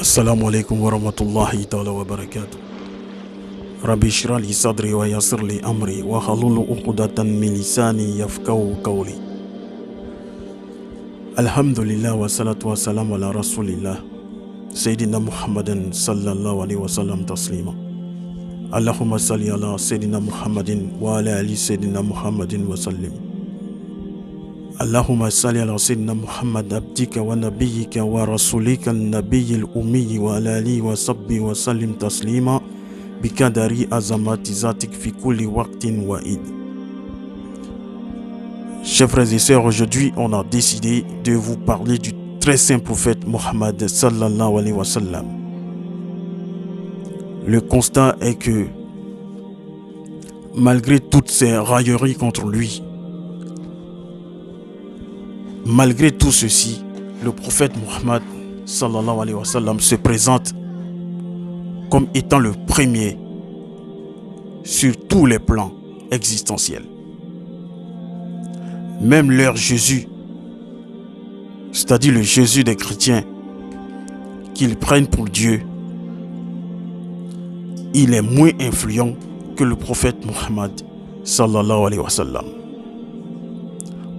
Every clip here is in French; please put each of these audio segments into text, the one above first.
السلام عليكم ورحمة الله تعالى وبركاته. ربي اشرح لي صدري ويسر لي أمري واحلل عقدة من لساني يفقهوا قولي. الحمد لله والصلاة والسلام على رسول الله سيدنا محمد صلى الله عليه وسلم تسليما. اللهم صل على سيدنا محمد وعلى آل سيدنا محمد وسلم. اللهم صل على سيدنا محمد عبدك ونبيك ورسولك النبي الأمي وعلى آله وصحبه وسلم تسليما بقدر عظمة ذاتك في كل وقت وحين. Chers frères et sœurs, aujourd'hui on a décidé de vous parler du très saint prophète Mohammed sallallahu alayhi wa sallam. Le constat est que malgré toutes ces railleries contre lui, malgré tout ceci, le prophète Mohammed sallallahu alayhi wa sallam se présente comme étant le premier sur tous les plans existentiels. Même leur Jésus, c'est-à-dire le Jésus des chrétiens, qu'ils prennent pour Dieu, il est moins influent que le prophète Mohammed sallallahu alayhi wa sallam.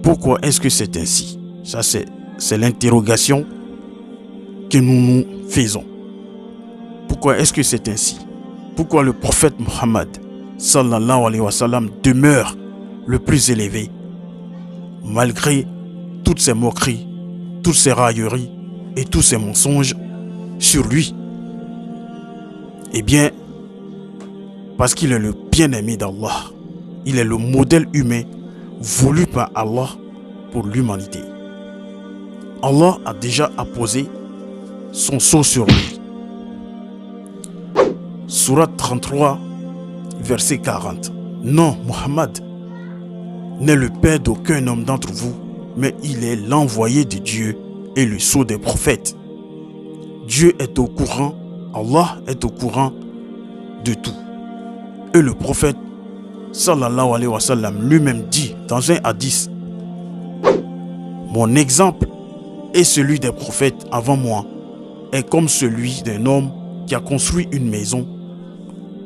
Pourquoi est-ce que c'est ainsi? Ça c'est l'interrogation que nous nous faisons. Pourquoi est-ce que c'est ainsi? Pourquoi le prophète Mohammed sallallahu alayhi wa sallam demeure le plus élevé malgré toutes ces moqueries, toutes ces railleries et tous ces mensonges sur lui? Eh bien, parce qu'il est le bien-aimé d'Allah. Il est le modèle humain voulu par Allah pour l'humanité. Allah a déjà apposé son sceau sur lui. Surat 33, verset 40. Non, Muhammad n'est le père d'aucun homme d'entre vous, mais il est l'envoyé de Dieu et le sceau des prophètes. Dieu est au courant, Allah est au courant de tout. Et le prophète sallallahu alayhi wa sallam lui-même dit dans un hadith: mon exemple et celui des prophètes avant moi est comme celui d'un homme qui a construit une maison,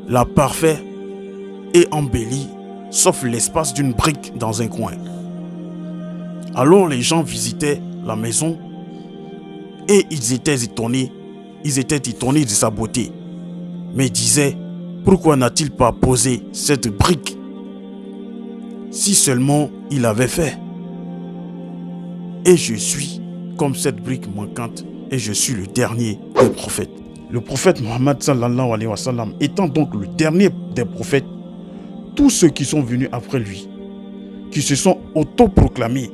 l'a parfait et embellie, sauf l'espace d'une brique dans un coin. Alors les gens visitaient la maison et ils étaient étonnés de sa beauté, mais disaient: pourquoi n'a-t-il pas posé cette brique? Si seulement il avait fait. Et je suis comme cette brique manquante et je suis le dernier des prophètes. Le prophète Mohammed sallallahu alayhi wa sallam étant donc le dernier des prophètes, tous ceux qui sont venus après lui, qui se sont autoproclamés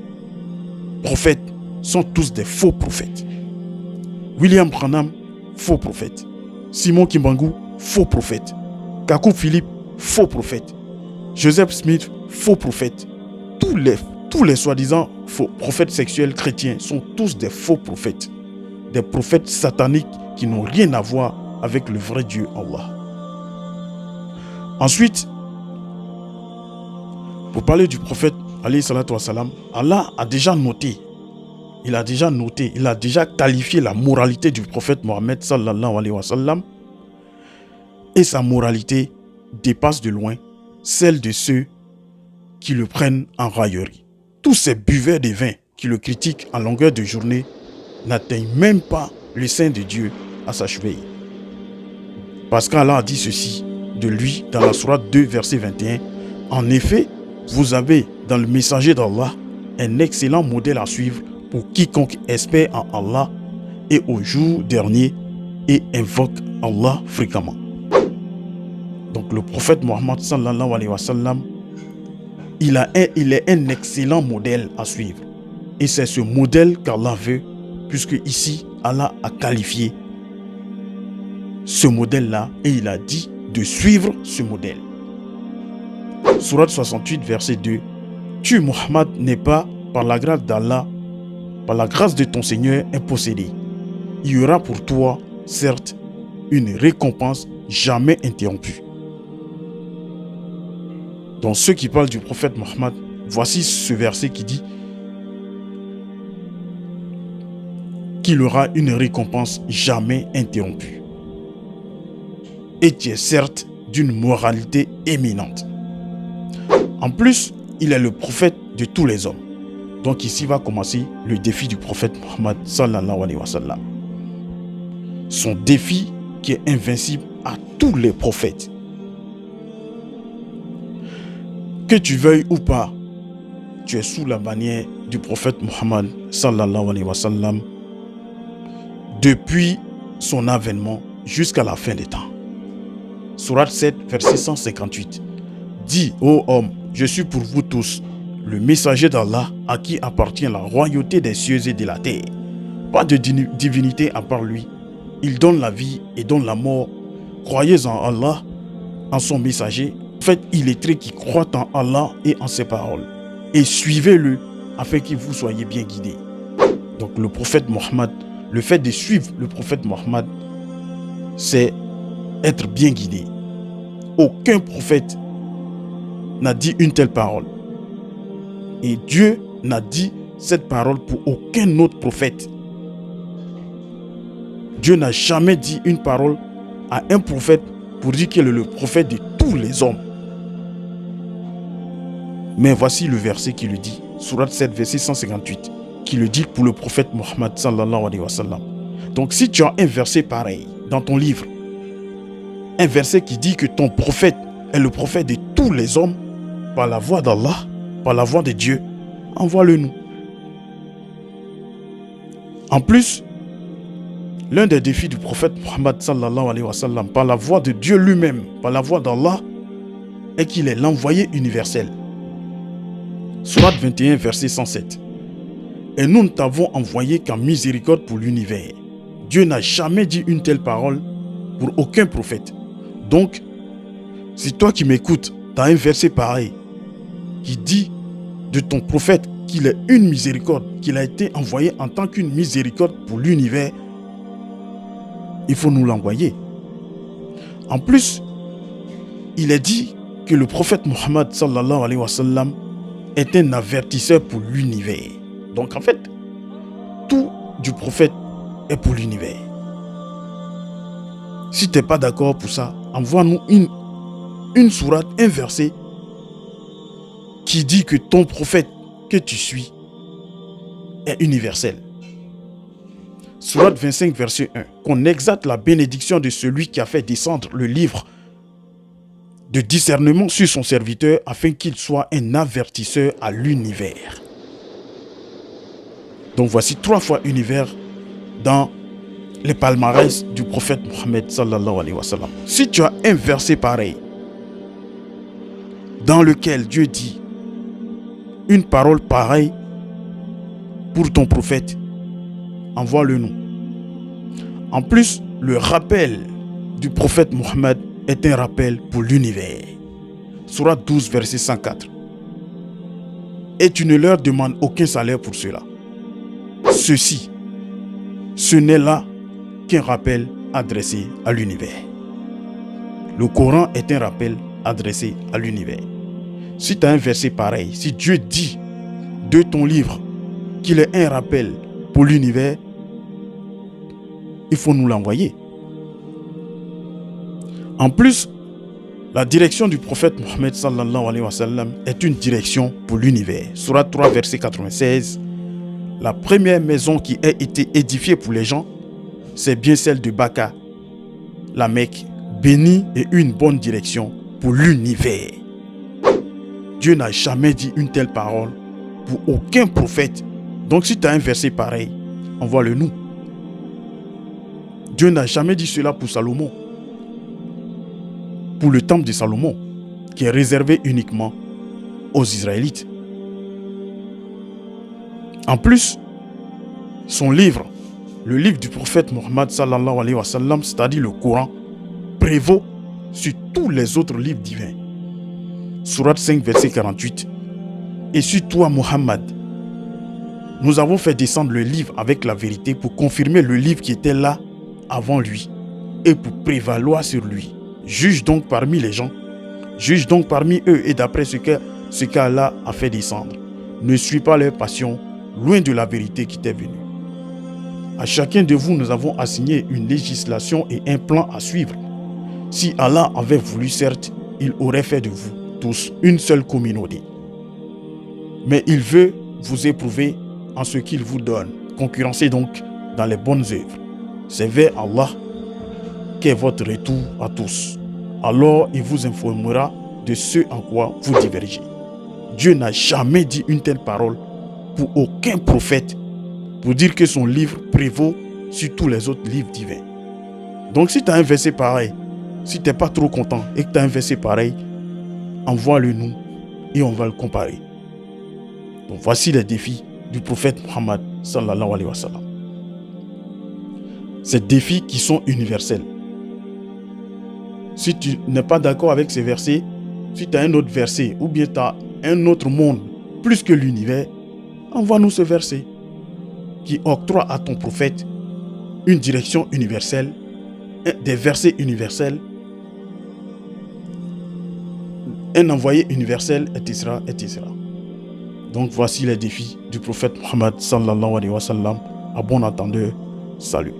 prophètes, sont tous des faux prophètes. William Branham, faux prophète. Simon Kimbangu, faux prophète. Kakou Philippe, faux prophète. Joseph Smith, faux prophète. Tous les soi-disant faux prophètes sexuels chrétiens sont tous des faux prophètes. Des prophètes sataniques qui n'ont rien à voir avec le vrai Dieu Allah. Ensuite, pour parler du prophète alayhi salatu wa salam, Allah a déjà noté, il a déjà qualifié la moralité du prophète Mohammed sallallahu alayhi wa sallam, et sa moralité dépasse de loin celle de ceux qui le prennent en raillerie. Tous ces buveurs de vin qui le critiquent en longueur de journée n'atteignent même pas le sein de Dieu à sa cheville. Parce qu'Allah a dit ceci de lui dans la sourate 2, verset 21. En effet, vous avez dans le messager d'Allah un excellent modèle à suivre pour quiconque espère en Allah et au jour dernier et invoque Allah fréquemment. Donc le prophète Mohammed sallallahu alayhi wa sallam, il est un excellent modèle à suivre. Et c'est ce modèle qu'Allah veut, puisque ici, Allah a qualifié ce modèle-là et il a dit de suivre ce modèle. Sourate 68, verset 2. Tu, Muhammad, n'es pas, par la grâce d'Allah, par la grâce de ton Seigneur, impossédé. Il y aura pour toi, certes, une récompense jamais interrompue. Dans ceux qui parlent du prophète Mohammed, voici ce verset qui dit: qu'il aura une récompense jamais interrompue. Et tu es certes d'une moralité éminente. En plus, il est le prophète de tous les hommes. Donc ici va commencer le défi du prophète Mohammed sallallahu alayhi wa sallam. Son défi qui est invincible à tous les prophètes. Que tu veuilles ou pas, tu es sous la bannière du prophète Mohammed sallallahu alayhi wa sallam depuis son avènement jusqu'à la fin des temps. Sourate 7, verset 158. Dis, ô homme, je suis pour vous tous le messager d'Allah à qui appartient la royauté des cieux et de la terre. Pas de divinité à part lui. Il donne la vie et donne la mort. Croyez en Allah, en son messager. Faites illettrés qui croient en Allah et en ses paroles. Et suivez-le afin que vous soyez bien guidés. Donc le prophète Mohammed, le fait de suivre le prophète Mohammed, c'est être bien guidé. Aucun prophète n'a dit une telle parole. Et Dieu n'a dit cette parole pour aucun autre prophète. Dieu n'a jamais dit une parole à un prophète pour dire qu'il est le prophète de tous les hommes. Mais voici le verset qui le dit, Sourate 7, verset 158, qui le dit pour le prophète Mohammed sallallahu alayhi wa sallam. Donc si tu as un verset pareil dans ton livre, un verset qui dit que ton prophète est le prophète de tous les hommes, par la voix d'Allah, par la voix de Dieu, envoie-le nous. En plus, l'un des défis du prophète Mohammed sallallahu alayhi wa sallam, par la voix de Dieu lui-même, par la voix d'Allah, est qu'il est l'envoyé universel. Sourate 21, verset 107. Et nous ne t'avons envoyé qu'en miséricorde pour l'univers. Dieu n'a jamais dit une telle parole pour aucun prophète. Donc, si toi qui m'écoutes, tu as un verset pareil qui dit de ton prophète qu'il est une miséricorde, qu'il a été envoyé en tant qu'une miséricorde pour l'univers, il faut nous l'envoyer. En plus, il est dit que le prophète Mohammed sallallahu alayhi wa sallam est un avertisseur pour l'univers. Donc en fait, tout du prophète est pour l'univers. Si tu n'es pas d'accord pour ça, envoie-nous une sourate, un verset qui dit que ton prophète que tu suis est universel. Sourate 25, verset 1. Qu'on exalte la bénédiction de celui qui a fait descendre le livre de discernement sur son serviteur afin qu'il soit un avertisseur à l'univers. Donc voici 3 fois univers dans les palmarès du prophète Mohammed sallallahu alayhi wa sallam. Si tu as un verset pareil dans lequel Dieu dit une parole pareille pour ton prophète, envoie-le nous. En plus, le rappel du prophète Mohammed est un rappel pour l'univers. Sourate 12, verset 104. Et tu ne leur demandes aucun salaire pour cela. Ceci, ce n'est là qu'un rappel adressé à l'univers. Le Coran est un rappel adressé à l'univers. Si tu as un verset pareil, si Dieu dit de ton livre qu'il est un rappel pour l'univers, il faut nous l'envoyer. En plus, la direction du prophète Mohammed sallallahu alayhi wa sallam est une direction pour l'univers. Sourate 3, verset 96. La première maison qui a été édifiée pour les gens, c'est bien celle de Bakka, la Mecque, bénie et une bonne direction pour l'univers. Dieu n'a jamais dit une telle parole pour aucun prophète. Donc si tu as un verset pareil, envoie-le nous. Dieu n'a jamais dit cela pour Salomon, pour le temple de Salomon, qui est réservé uniquement aux Israélites. En plus, son livre, le livre du prophète Mohammed sallallahu alayhi wa sallam, c'est-à-dire le Coran, prévaut sur tous les autres livres divins. Sourate 5, verset 48. Et sur toi, Mohammed, nous avons fait descendre le livre avec la vérité pour confirmer le livre qui était là avant lui et pour prévaloir sur lui. Juge donc parmi les gens, juge donc parmi eux et d'après ce qu'Allah a fait descendre. Ne suis pas leur passion, loin de la vérité qui t'est venue. À chacun de vous, nous avons assigné une législation et un plan à suivre. Si Allah avait voulu, certes, il aurait fait de vous tous une seule communauté. Mais il veut vous éprouver en ce qu'il vous donne. Concurrencez donc dans les bonnes œuvres. C'est vers Allah qu'est votre retour à tous. Alors il vous informera de ce en quoi vous divergez. Dieu n'a jamais dit une telle parole pour aucun prophète pour dire que son livre prévaut sur tous les autres livres divins. Donc si tu as un verset pareil, si tu n'es pas trop content et que tu as un verset pareil, envoie-le nous et on va le comparer. Donc voici les défis du prophète Muhammad sallallahu alayhi wa sallam. Ces défis qui sont universels. Si tu n'es pas d'accord avec ces versets, si tu as un autre verset ou bien tu as un autre monde plus que l'univers, envoie-nous ce verset qui octroie à ton prophète une direction universelle, des versets universels, un envoyé universel, etc., etc. Donc voici les défis du prophète Muhammad sallallahu alayhi wa sallam. À bon entendeur, salut.